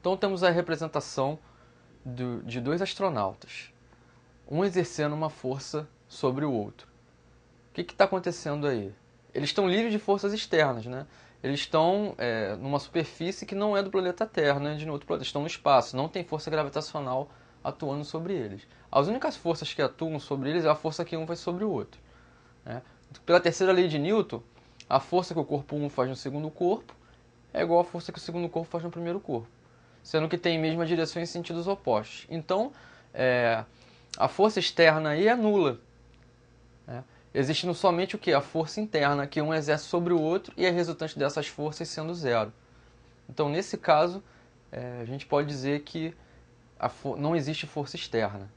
Então temos a representação de dois astronautas, um exercendo uma força sobre o outro. O que está acontecendo aí? Eles estão livres de forças externas, né? Eles estão numa superfície que não é do planeta Terra, né? De outro planeta. Estão no espaço, não tem força gravitacional atuando sobre eles. As únicas forças que atuam sobre eles é a força que um faz sobre o outro, né? Pela terceira lei de Newton, a força que o corpo 1 faz no segundo corpo é igual à força que o segundo corpo faz no primeiro corpo, sendo que tem mesma direção em sentidos opostos. Então, a força externa aí é nula, né? Existindo somente o que? A força interna que um exerce sobre o outro e a resultante dessas forças sendo zero. Então, nesse caso, a gente pode dizer que não existe força externa.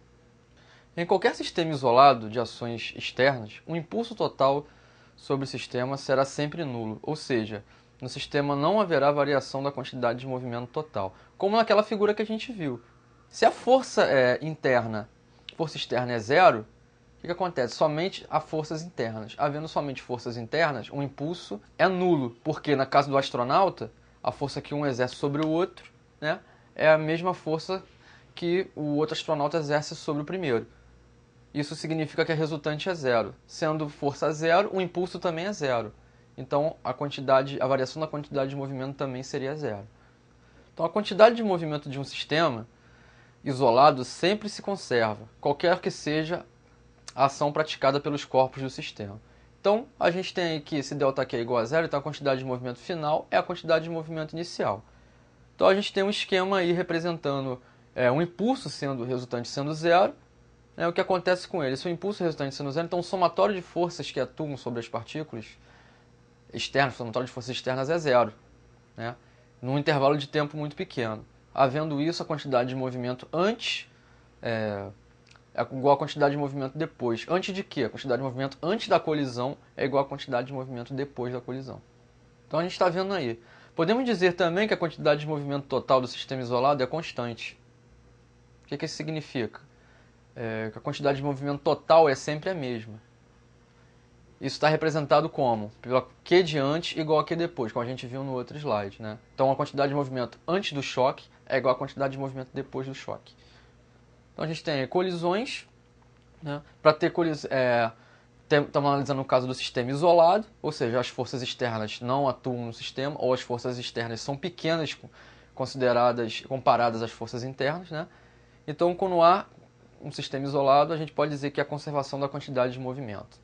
Em qualquer sistema isolado de ações externas, o impulso total sobre o sistema será sempre nulo, ou seja, no sistema não haverá variação da quantidade de movimento total, como naquela figura que a gente viu. Se a força força externa é zero, o que acontece? Somente há forças internas. Havendo somente forças internas, o impulso é nulo, porque na casa do astronauta, a força que um exerce sobre o outro, né, é a mesma força que o outro astronauta exerce sobre o primeiro. Isso significa que a resultante é zero. Sendo força zero, o impulso também é zero. Então a variação da quantidade de movimento também seria zero. Então a quantidade de movimento de um sistema isolado sempre se conserva, qualquer que seja a ação praticada pelos corpos do sistema. Então a gente tem aqui esse ΔQ é igual a zero, então a quantidade de movimento final é a quantidade de movimento inicial. Então a gente tem um esquema aí representando um impulso resultante sendo zero. O que acontece com ele? Se o impulso resultante sendo zero, então o somatório de forças que atuam sobre as partículas externas, o somatório de forças externas é zero, né? Num intervalo de tempo muito pequeno. Havendo isso, a quantidade de movimento antes é igual à quantidade de movimento depois. Antes de quê? A quantidade de movimento antes da colisão é igual à quantidade de movimento depois da colisão. Então a gente está vendo aí. Podemos dizer também que a quantidade de movimento total do sistema isolado é constante. O que isso significa? Que a quantidade de movimento total é sempre a mesma. Isso está representado como? Pela Q de antes igual a Q depois, como a gente viu no outro slide, né? Então a quantidade de movimento antes do choque é igual à quantidade de movimento depois do choque. Então a gente tem colisões, né? Para ter colisão, estamos analisando o caso do sistema isolado, ou seja, as forças externas não atuam no sistema, ou as forças externas são pequenas comparadas às forças internas, né? Então, quando há um sistema isolado, a gente pode dizer que é a conservação da quantidade de movimento.